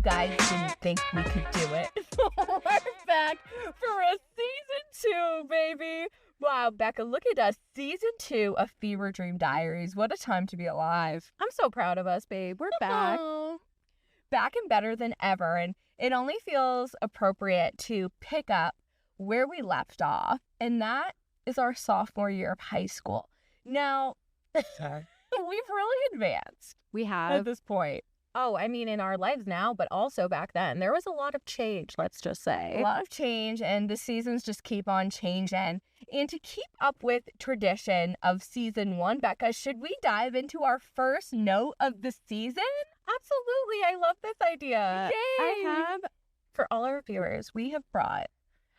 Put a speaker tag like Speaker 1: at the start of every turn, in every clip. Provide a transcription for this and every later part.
Speaker 1: guys didn't think we could do it. We're back for a season 2, baby. Wow, Becca, look at us. Season 2 of Fever Dream Diaries. What a time to be alive.
Speaker 2: I'm so proud of us, babe. We're back.
Speaker 1: Back and better than ever. And it only feels appropriate to pick up where we left off. And that is our sophomore year of high school. Now, we've really advanced.
Speaker 2: We have.
Speaker 1: At this point.
Speaker 2: Oh, I mean, in our lives now, but also back then, there was a lot of change, let's just say.
Speaker 1: A lot of change, and the seasons just keep on changing. And to keep up with tradition of season 1, Becca, should we dive into our first note of the season?
Speaker 2: Absolutely. I love this idea.
Speaker 1: Yay!
Speaker 2: I have, for all our viewers, we have brought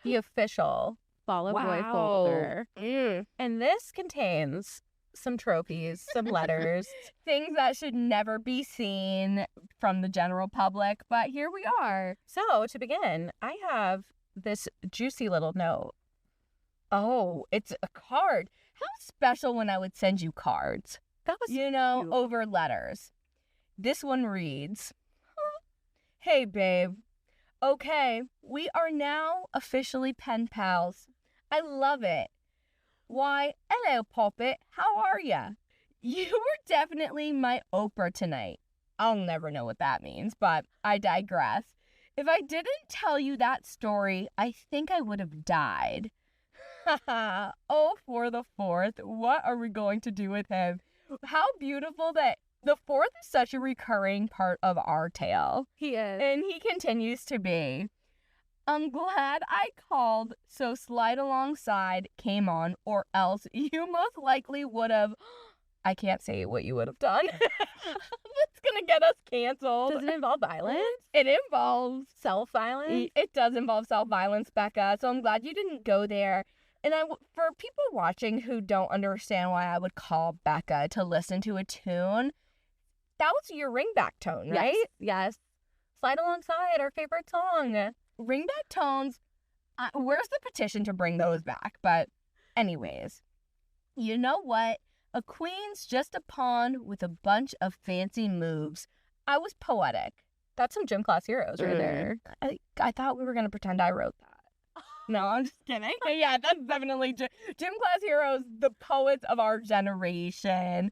Speaker 2: the official Fall Out Boy folder. And this contains some trophies, some letters,
Speaker 1: things that should never be seen from the general public, but here we are.
Speaker 2: So, to begin, I have this juicy little note.
Speaker 1: Oh, it's a card. How special when I would send you cards.
Speaker 2: That was
Speaker 1: cute. Over letters. This one reads, "Hey, babe. Okay, we are now officially pen pals. I love it. Why, hello, Puppet. How are ya? You were definitely my Oprah tonight." I'll never know what that means, but I digress. If I didn't tell you that story, I think I would have died. Oh, for the 4th. What are we going to do with him? How beautiful that the 4th is such a recurring part of our tale.
Speaker 2: He is.
Speaker 1: And he continues to be. I'm glad I called, so Slide Alongside came on, or else you most likely would have... I can't say what you would have done. It's going to get us canceled.
Speaker 2: Does it involve violence?
Speaker 1: It involves...
Speaker 2: Self-violence?
Speaker 1: It does involve self-violence, Becca, so I'm glad you didn't go there. And for people watching who don't understand why I would call Becca to listen to a tune, that was your ringback tone, right?
Speaker 2: Yes. Slide Alongside, our favorite song.
Speaker 1: Ringback tones, where's the petition to bring those back? But anyways, you know what? A queen's just a pawn with a bunch of fancy moves. I was poetic.
Speaker 2: That's some gym class heroes right there.
Speaker 1: I thought we were going to pretend I wrote that. No, I'm just kidding. Yeah, that's definitely gym class heroes, the poets of our generation.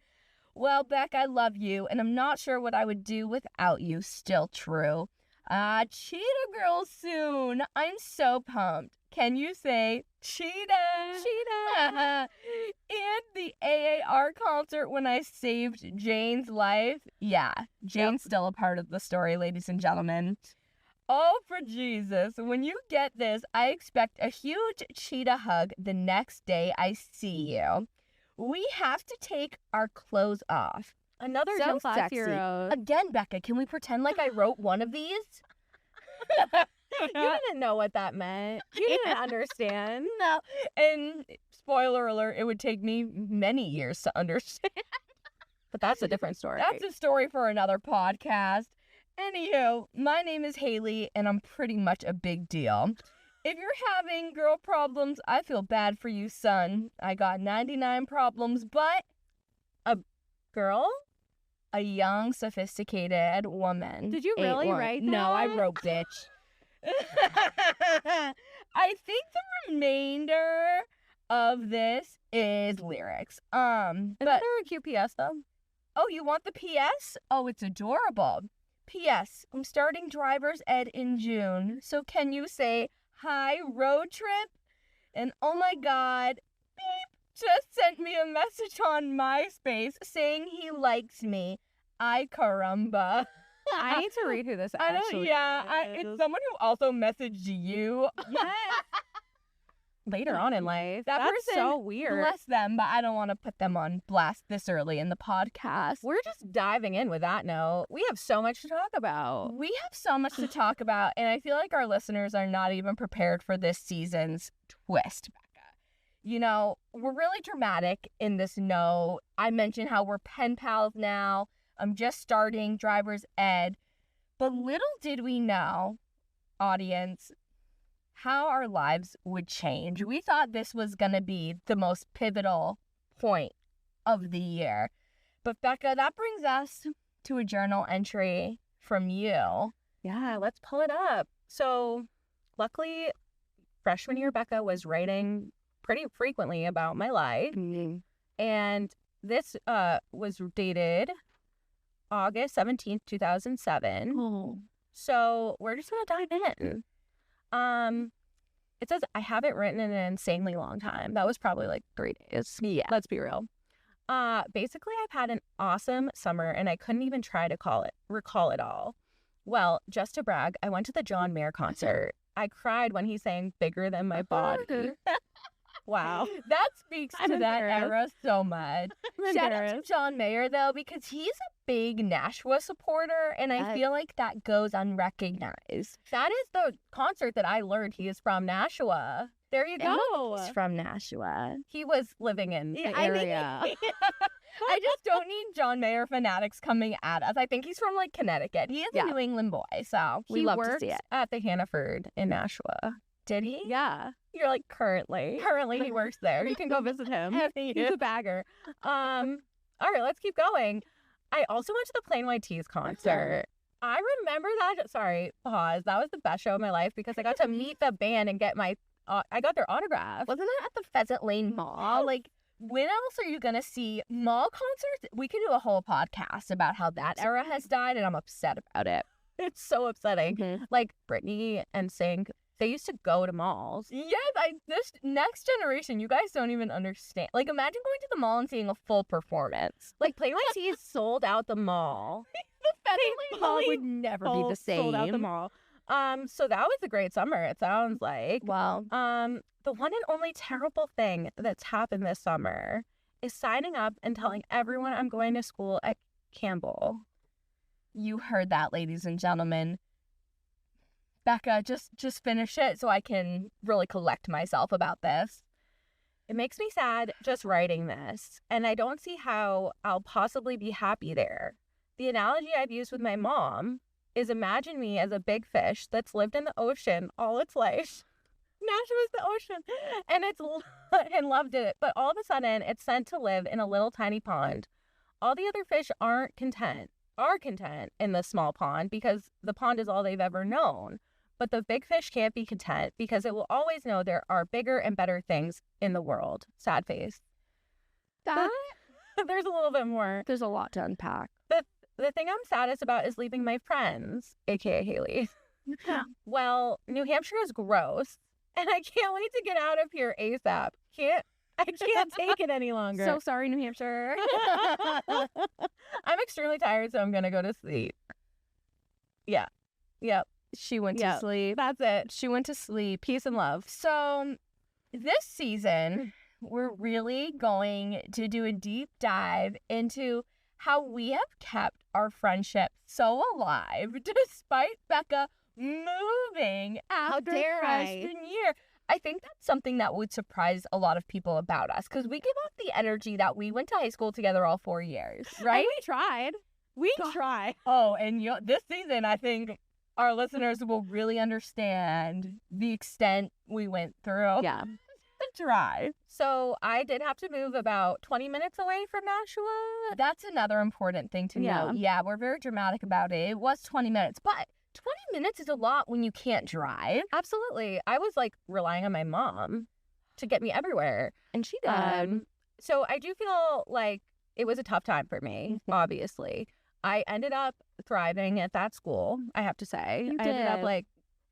Speaker 1: Well, Beck, I love you, and I'm not sure what I would do without you. Still true. Cheetah Girl soon. I'm so pumped. Can you say Cheetah?
Speaker 2: Cheetah.
Speaker 1: And the AAR concert when I saved Jane's life. Yeah, Jane's still a part of the story, ladies and gentlemen. Oh, for Jesus. When you get this, I expect a huge cheetah hug the next day I see you. We have to take our clothes off.
Speaker 2: Another
Speaker 1: so
Speaker 2: gym class
Speaker 1: sexy.
Speaker 2: hero.
Speaker 1: Again, Becca, can we pretend like I wrote one of these?
Speaker 2: You didn't know what that meant. You didn't understand.
Speaker 1: No. And spoiler alert, it would take me many years to understand.
Speaker 2: But that's a different story.
Speaker 1: That's a story for another podcast. Anywho, my name is Hayley, and I'm pretty much a big deal. If you're having girl problems, I feel bad for you, son. I got 99 problems, but a girl? A young, sophisticated woman.
Speaker 2: Did you really write that?
Speaker 1: No, I wrote bitch. I think the remainder of this is lyrics.
Speaker 2: Is there a QPS though?
Speaker 1: Oh, you want the PS? Oh, it's adorable. P.S. I'm starting driver's ed in June, so can you say hi road trip? And oh my God, beep, just sent me a message on MySpace saying he likes me. Ay caramba.
Speaker 2: I need to read who this actually is.
Speaker 1: It's someone who also messaged you.
Speaker 2: Yes. Later on in life.
Speaker 1: That's
Speaker 2: person, so weird.
Speaker 1: Bless them, but I don't want to put them on blast this early in the podcast.
Speaker 2: We're just diving in with that note. We have so much to talk about.
Speaker 1: We have so much to talk about, and I feel like our listeners are not even prepared for this season's twist, Becca. You know, we're really dramatic in this note. I mentioned how we're pen pals now. I'm just starting driver's ed. But little did we know, audience, how our lives would change. We thought this was going to be the most pivotal point of the year. But Becca, that brings us to a journal entry from you
Speaker 2: Yeah, let's pull it up. So luckily, freshman year, Becca was writing pretty frequently about my life. And this was dated August 17th, 2007.
Speaker 1: Oh.
Speaker 2: So we're just going to dive in. It says, I haven't written in an insanely long time. That was probably like 3 days.
Speaker 1: Yeah.
Speaker 2: Let's be real. Basically, I've had an awesome summer and I couldn't even try to recall it all. Well, just to brag, I went to the John Mayer concert. I cried when he sang Bigger Than My Body. Wow.
Speaker 1: That speaks to that era so much. Shout out to John Mayer, though, because he's a big Nashua supporter, and I feel like that goes unrecognized.
Speaker 2: That is the concert that I learned he is from Nashua. There you go.
Speaker 1: He's from Nashua.
Speaker 2: He was living in the area.
Speaker 1: I just don't need John Mayer fanatics coming at us. I think he's from, like, Connecticut. He is a New England boy, so
Speaker 2: we love to see it. At the Hannaford in Nashua.
Speaker 1: Did he?
Speaker 2: Yeah.
Speaker 1: You're like, currently
Speaker 2: he works there. You can go visit him. He's a bagger. All right, let's keep going. I also went to the Plain White Tees concert. I remember that. Sorry, pause. That was the best show of my life because I got to meet the band and get I got their autograph.
Speaker 1: Wasn't that at the Pheasant Lane Mall? Like, when else are you going to see mall concerts? We could do a whole podcast about how that era has died, and I'm upset about it.
Speaker 2: It's so upsetting. Like, Britney and Sync, they used to go to malls.
Speaker 1: Yes, this next generation, you guys don't even understand. Like, imagine going to the mall and seeing a full performance.
Speaker 2: Like, Plain White Tees sold out the mall.
Speaker 1: The Pheasant Lane Mall would never be the same.
Speaker 2: Sold out the mall. So that was a great summer, it sounds like.
Speaker 1: Wow.
Speaker 2: The one and only terrible thing that's happened this summer is signing up and telling everyone I'm going to school at Campbell.
Speaker 1: You heard that, ladies and gentlemen. Becca, just finish it so I can really collect myself about this.
Speaker 2: It makes me sad just writing this, and I don't see how I'll possibly be happy there. The analogy I've used with my mom is imagine me as a big fish that's lived in the ocean all its life. Nashua's the ocean. And loved it. But all of a sudden, it's sent to live in a little tiny pond. All the other fish are content in the small pond because the pond is all they've ever known. But the big fish can't be content because it will always know there are bigger and better things in the world. Sad face. There's a little bit more.
Speaker 1: There's a lot to unpack.
Speaker 2: The thing I'm saddest about is leaving my friends, aka Hayley. Well, New Hampshire is gross, and I can't wait to get out of here ASAP. I can't take it any longer.
Speaker 1: So sorry, New Hampshire.
Speaker 2: I'm extremely tired, so I'm gonna go to sleep. Yeah. Yep.
Speaker 1: She went to sleep.
Speaker 2: That's it.
Speaker 1: She went to sleep.
Speaker 2: Peace and love.
Speaker 1: So this season, we're really going to do a deep dive into how we have kept our friendship so alive despite Becca moving after freshman year. I think that's something that would surprise a lot of people about us because we give off the energy that we went to high school together all 4 years, right?
Speaker 2: And we tried. We tried.
Speaker 1: Oh, and this season, I think our listeners will really understand the extent we went through.
Speaker 2: Yeah.
Speaker 1: The drive.
Speaker 2: So I did have to move about 20 minutes away from Nashua.
Speaker 1: That's another important thing to note. Yeah, we're very dramatic about it. It was 20 minutes, but 20 minutes is a lot when you can't drive.
Speaker 2: Absolutely. I was like relying on my mom to get me everywhere.
Speaker 1: And she did.
Speaker 2: So I do feel like it was a tough time for me, obviously. I ended up thriving at that school, I have to say. I ended up like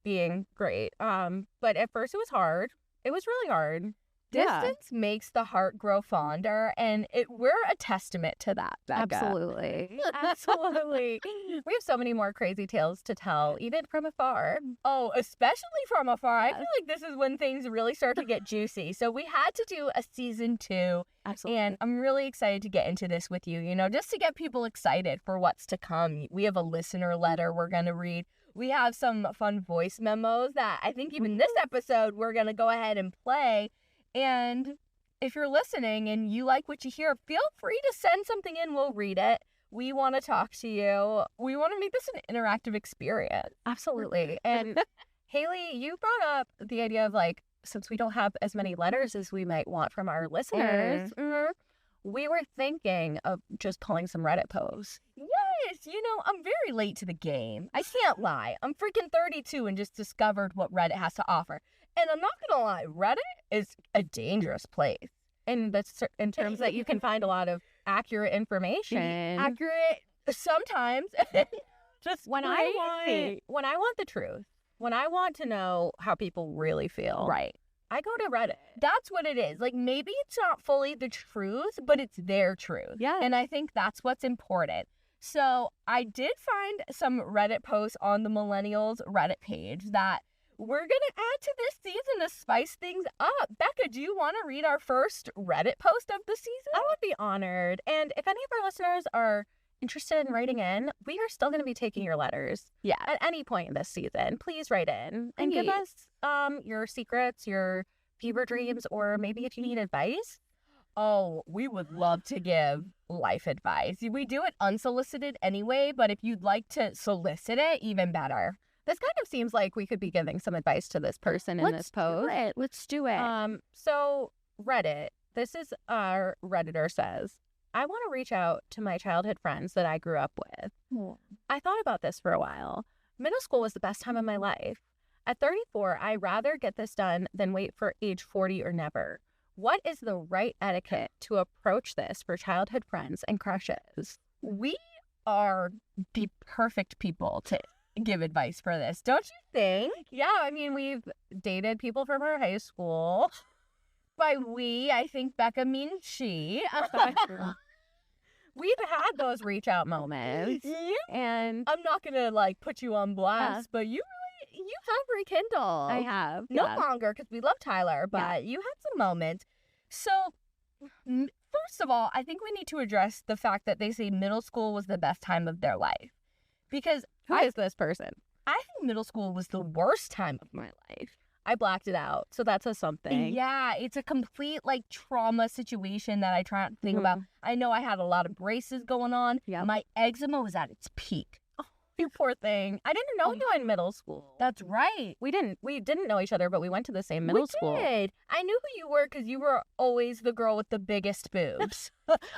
Speaker 2: being great. But at first it was hard. It was really hard.
Speaker 1: Distance makes the heart grow fonder, and we're a testament to that, Becca.
Speaker 2: Absolutely. Absolutely. We have so many more crazy tales to tell, even from afar.
Speaker 1: Oh, especially from afar. I feel like this is when things really start to get juicy. So we had to do a season 2.
Speaker 2: Absolutely.
Speaker 1: And I'm really excited to get into this with you, just to get people excited for what's to come. We have a listener letter we're going to read. We have some fun voice memos that I think even this episode we're going to go ahead and play. And if you're listening and you like what you hear, feel free to send something in. We'll read it. We want to talk to you. We want to make this an interactive experience.
Speaker 2: Absolutely. And Hayley, you brought up the idea of like, since we don't have as many letters as we might want from our listeners, we were thinking of just pulling some Reddit posts.
Speaker 1: Yay! honest, I'm very late to the game. I can't lie. I'm freaking 32 and just discovered what Reddit has to offer. And I'm not going to lie, Reddit is a dangerous place.
Speaker 2: In terms that you can find a lot of accurate information.
Speaker 1: Accurate sometimes. Just
Speaker 2: when I want the truth, when I want to know how people really feel.
Speaker 1: Right.
Speaker 2: I go to Reddit.
Speaker 1: That's what it is. Like, maybe it's not fully the truth, but it's their truth.
Speaker 2: Yeah.
Speaker 1: And I think that's what's important. So I did find some Reddit posts on the Millennials Reddit page that we're going to add to this season to spice things up. Becca, do you want to read our first Reddit post of the season?
Speaker 2: I would be honored. And if any of our listeners are interested in writing in, we are still going to be taking your letters.
Speaker 1: Yeah.
Speaker 2: At any point in this season, please write in and give us your secrets, your fever dreams, or maybe if you need advice.
Speaker 1: Oh, we would love to give life advice. We do it unsolicited anyway, but if you'd like to solicit it, even better.
Speaker 2: This kind of seems like we could be giving some advice to this person in this post.
Speaker 1: Let's do it.
Speaker 2: So Reddit, this is our Redditor says, I want to reach out to my childhood friends that I grew up with. I thought about this for a while. Middle school was the best time of my life. At 34, I'd rather get this done than wait for age 40 or never. What is the right etiquette to approach this for childhood friends and crushes?
Speaker 1: We are the perfect people to give advice for this, don't you think?
Speaker 2: Yeah, I mean, we've dated people from our high school.
Speaker 1: By we, I think Becca means she.
Speaker 2: We've had those reach out moments.
Speaker 1: Yeah.
Speaker 2: And
Speaker 1: I'm not going to put you on blast, but you have rekindled.
Speaker 2: I have.
Speaker 1: No longer, because we love Tyler, but you had some moments. So, first of all, I think we need to address the fact that they say middle school was the best time of their life. Because
Speaker 2: who is this person?
Speaker 1: I think middle school was the worst time of my life.
Speaker 2: I blacked it out, so that says something.
Speaker 1: Yeah, it's a complete trauma situation that I try to think about. I know I had a lot of braces going on.
Speaker 2: Yep.
Speaker 1: My eczema was at its peak.
Speaker 2: Oh, you poor thing. I didn't know you in middle school.
Speaker 1: That's right.
Speaker 2: We didn't know each other, but we went to the same middle school.
Speaker 1: We did. I knew who you were because you were always the girl with the biggest boobs.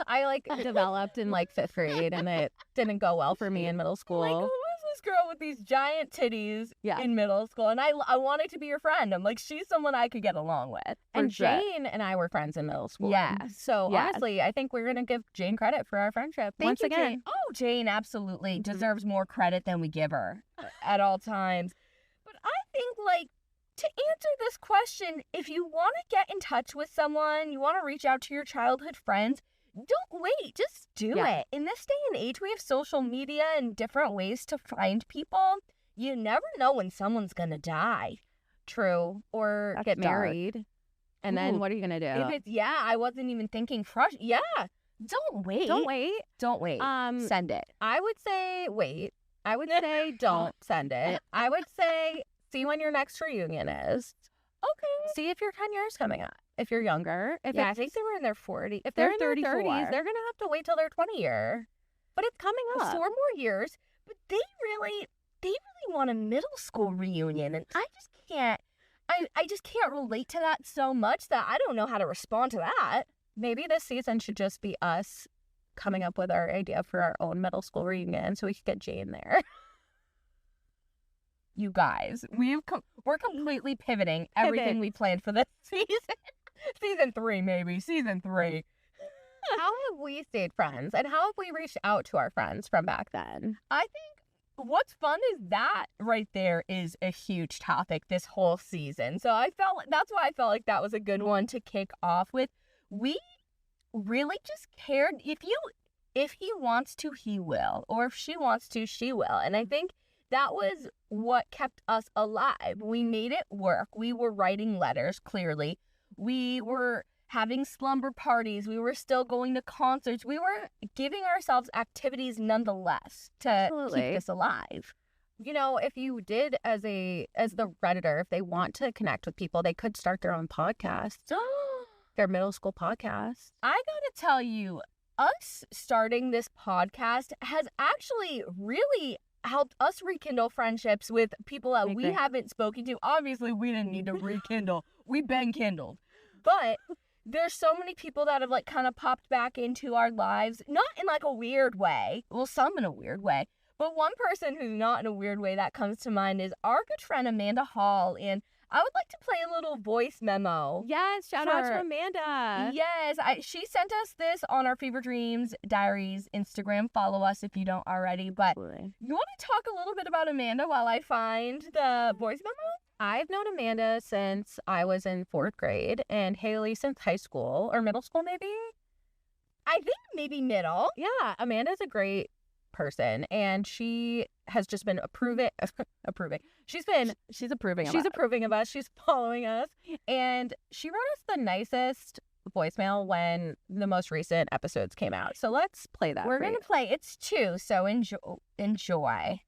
Speaker 2: I developed in 5th grade, and it didn't go well for me in middle school.
Speaker 1: Who was this girl with these giant titties in middle school? And I wanted to be your friend. I'm like, she's someone I could get along with.
Speaker 2: And Jane and I were friends in middle school.
Speaker 1: Yeah.
Speaker 2: So honestly, I think we're gonna give Jane credit for our friendship.
Speaker 1: Thank you,
Speaker 2: again.
Speaker 1: Jane. Oh, Jane absolutely deserves more credit than we give her at all times. But I think to answer this question, if you want to get in touch with someone, you want to reach out to your childhood friends, don't wait. Just do it. In this day and age, we have social media and different ways to find people. You never know when someone's going to die.
Speaker 2: True. Or get married. And then what are you going to do?
Speaker 1: If it's, I wasn't even thinking crush. Yeah. Don't wait.
Speaker 2: Don't wait.
Speaker 1: Send it.
Speaker 2: I would say wait. I would say don't send it. I would say see when your next reunion is.
Speaker 1: Okay.
Speaker 2: See if you're 10 years coming up. If you're younger.
Speaker 1: I think they were in their 40s.
Speaker 2: If they're in their 30s, they're going to have to wait till their 20 year. But it's coming up.
Speaker 1: 4 more years. But they really want a middle school reunion. And I just can't. I just can't relate to that so much that I don't know how to respond to that.
Speaker 2: Maybe this season should just be us coming up with our idea for our own middle school reunion so we could get Jane there.
Speaker 1: You guys, we're completely pivoting everything we planned for this season. Season 3, maybe. Season 3.
Speaker 2: How have we stayed friends? And how have we reached out to our friends from back then?
Speaker 1: I think what's fun is that right there is a huge topic this whole season. So that's why I felt like that was a good one to kick off with. We really just cared. If he wants to, he will. Or if she wants to, she will. And I think that was what kept us alive. We made it work. We were writing letters, clearly. We were having slumber parties. We were still going to concerts. We were giving ourselves activities nonetheless to keep this alive.
Speaker 2: If you did as the Redditor, if they want to connect with people, they could start their own podcast. Their middle school podcast.
Speaker 1: I gotta tell you, us starting this podcast has actually really helped us rekindle friendships with people that we haven't spoken to. Obviously, we didn't need to rekindle. We've been kindled. But there's so many people that have like kind of popped back into our lives, not in like a weird way. Well, some in a weird way. But one person who's not in a weird way that comes to mind is our good friend Amanda Hall. And I would like to play a little voice memo.
Speaker 2: Yes, shout out to Amanda.
Speaker 1: Yes, she sent us this on our Fever Dreams Diaries Instagram. Follow us if you don't already. But
Speaker 2: Absolutely.
Speaker 1: you want to talk a little bit about Amanda while I find the voice memo?
Speaker 2: I've known Amanda since I was in 4th grade and Hayley since high school or middle school maybe.
Speaker 1: I think maybe middle.
Speaker 2: Yeah, Amanda's a great person and she has just been approving. She's approving of us. She's following us. And she wrote us the nicest voicemail when the most recent episodes came out. So let's play that.
Speaker 1: We're going to play. It's 2, so enjoy.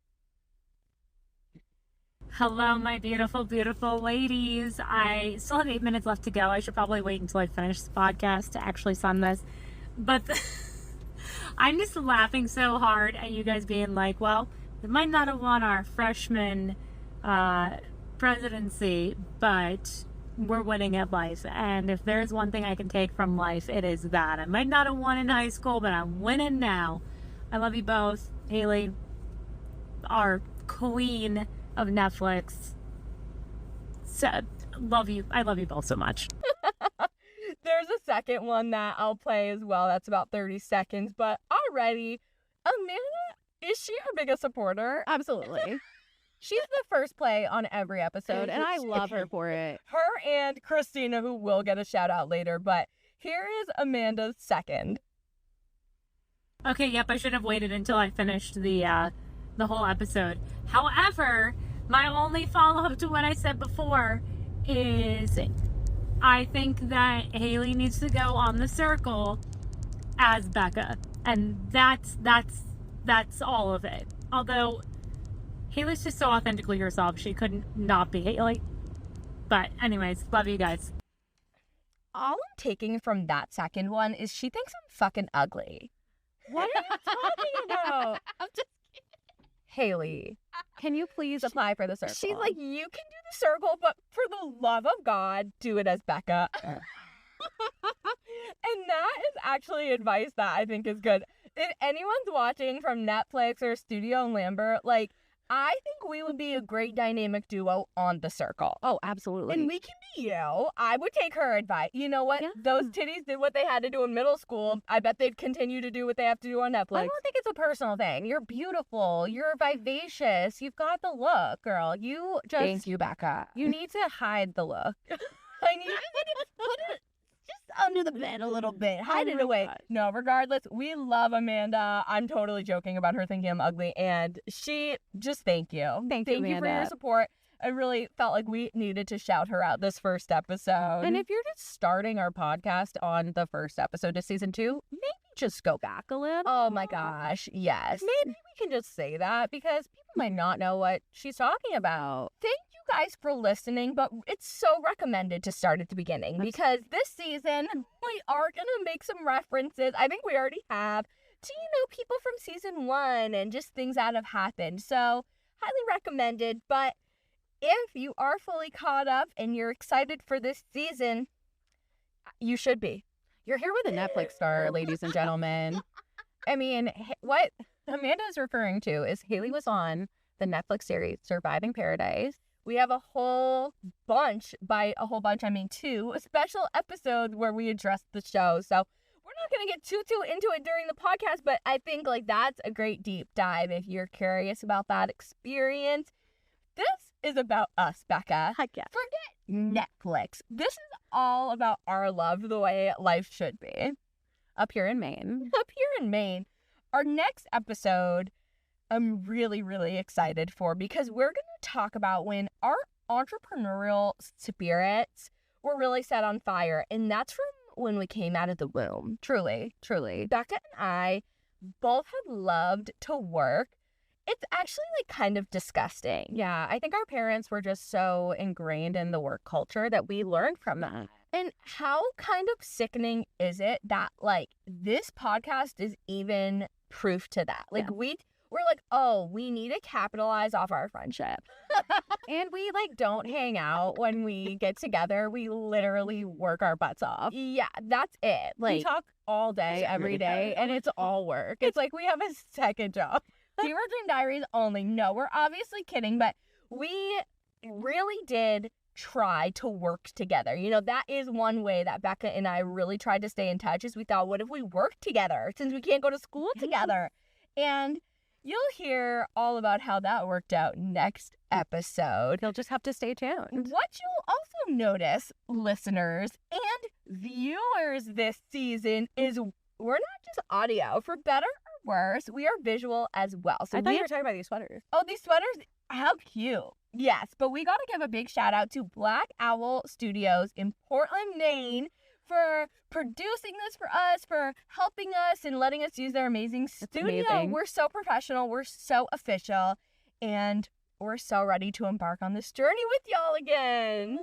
Speaker 3: Hello, my beautiful, beautiful ladies. I still have 8 minutes left to go. I should probably wait until I finish this podcast to actually send this. But I'm just laughing so hard at you guys being like, well, we might not have won our freshman presidency, but we're winning at life. And if there's one thing I can take from life, it is that. I might not have won in high school, but I'm winning now. I love you both. Hayley, our queen of Netflix. So, love you. I love you both so much.
Speaker 1: There's a second one that I'll play as well. That's about 30 seconds. But already, Amanda, is she our biggest supporter?
Speaker 2: Absolutely. She's the first play on every episode, and I love her for it.
Speaker 1: Her and Christina, who will get a shout out later. But here is Amanda's second.
Speaker 3: Okay, yep, I should have waited until I finished the whole episode. However, my only follow-up to what I said before is I think that Hayley needs to go on the circle as Becca. And that's all of it. Although Hayley's just so authentically herself, she couldn't not be Hayley. But anyways, love you guys.
Speaker 1: All I'm taking from that second one is she thinks I'm fucking ugly.
Speaker 2: What are you talking about?
Speaker 1: I'm just Hayley,
Speaker 2: can you please apply for the circle?
Speaker 1: She's like, you can do the circle, but for the love of God, do it as Becca. And that is actually advice that I think is good. If anyone's watching from Netflix or Studio Lambert, like, I think we would be a great dynamic duo on the circle.
Speaker 2: Oh, absolutely.
Speaker 1: And we can be you. I would take her advice. You know what?
Speaker 2: Yeah.
Speaker 1: Those titties did what they had to do in middle school. I bet they'd continue to do what they have to do on Netflix.
Speaker 2: I don't think it's a personal thing. You're beautiful. You're vivacious. You've got the look, girl. You just...
Speaker 1: Thank you, Becca.
Speaker 2: You need to hide the look.
Speaker 1: I need to put it just under the bed a little bit. Hide it away.
Speaker 2: God.
Speaker 1: No, regardless, we love Amanda. I'm totally joking about her thinking I'm ugly. And she just thank you.
Speaker 2: Thank you,
Speaker 1: for
Speaker 2: Amanda.
Speaker 1: your support. I really felt like we needed to shout her out this first episode.
Speaker 2: And if you're just starting our podcast on the first episode of season 2, maybe just go back a little.
Speaker 1: Oh my gosh, yes.
Speaker 2: Maybe we can just say that because people might not know what she's talking about.
Speaker 1: Thank you guys for listening, but it's so recommended to start at the beginning because this season we are going to make some references. I think we already have to, people from season 1 and just things that have happened. So highly recommended. But if you are fully caught up and you're excited for this season, you should be.
Speaker 2: You're here with a Netflix star, ladies and gentlemen. I mean, what Amanda is referring to is Hayley was on the Netflix series Surviving Paradise.
Speaker 1: We have a whole bunch, by a whole bunch, I mean 2 special episodes where we address the show. So we're not going to get too into it during the podcast, but I think like that's a great deep dive if you're curious about that experience. This is about us, Becca.
Speaker 2: Heck yeah.
Speaker 1: Forget Netflix. This is all about our love the way life should be.
Speaker 2: Up here in Maine.
Speaker 1: Our next episode, I'm really, really excited for because we're going to talk about when our entrepreneurial spirits were really set on fire. And that's from when we came out of the womb. Truly. Becca and I both have loved to work. It's actually like kind of disgusting.
Speaker 2: Yeah, I think our parents were just so ingrained in the work culture that we learned from that.
Speaker 1: And how kind of sickening is it that like this podcast is even proof to that? Like we're we're like, oh, we need to capitalize off our friendship.
Speaker 2: And we like don't hang out when we get together. We literally work our butts off.
Speaker 1: Yeah, that's it.
Speaker 2: We
Speaker 1: Like,
Speaker 2: talk all day, every day, and it's all work. It's like we have a second job.
Speaker 1: Fever Dream Diaries only. No, we're obviously kidding, but we really did try to work together. You know, that is one way that Becca and I really tried to stay in touch is we thought, what if we worked together since we can't go to school together? And you'll hear all about how that worked out next episode.
Speaker 2: You'll just have to stay tuned.
Speaker 1: What you'll also notice, listeners and viewers this season, is we're not just audio. For better or worse, we are visual as well. So
Speaker 2: I thought you were talking about these sweaters.
Speaker 1: Oh, these sweaters, how cute. Yes, but we got to give a big shout out to Black Owl Studios in Portland, Maine for producing this for us, for helping us and letting us use their amazing studio.
Speaker 2: amazing.
Speaker 1: We're so professional, we're so official, and we're so ready to embark on this journey with y'all again.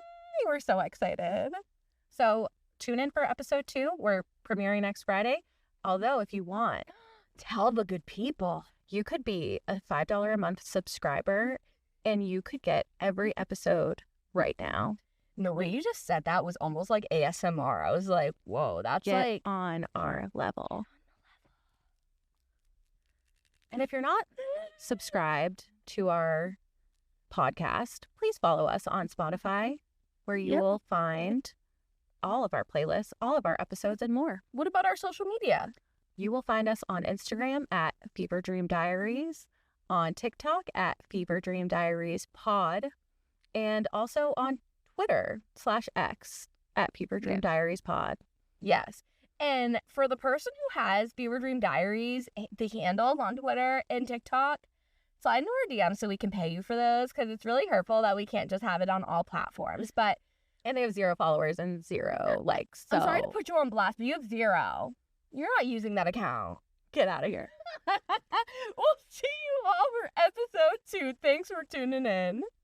Speaker 2: We're so excited. So tune in for episode 2. We're premiering next Friday. Although if you want,
Speaker 1: Tell the good people.
Speaker 2: you could be a $5 a month subscriber and you could get every episode right now.
Speaker 1: The way you just said that was almost like ASMR. I was like, whoa, that's
Speaker 2: Get
Speaker 1: like...
Speaker 2: on our level. And if you're not subscribed to our podcast, please follow us on Spotify, where you
Speaker 1: Yep.
Speaker 2: will find all of our playlists, all of our episodes, and more.
Speaker 1: What about our social media?
Speaker 2: You will find us on Instagram at Fever Dream Diaries, on TikTok at Fever Dream Diaries Pod, and also on Twitter /X at Fever Dream
Speaker 1: Yes.
Speaker 2: Diaries Pod.
Speaker 1: Yes. And for the person who has Fever Dream Diaries, the handles on Twitter and TikTok, slide into our DMs so we can pay you for those, because it's really hurtful that we can't just have it on all platforms. But
Speaker 2: And they have 0 followers and 0 likes. So
Speaker 1: I'm sorry to put you on blast, but you have 0. You're not using that account.
Speaker 2: get out of here.
Speaker 1: We'll see you all for episode 2. Thanks for tuning in.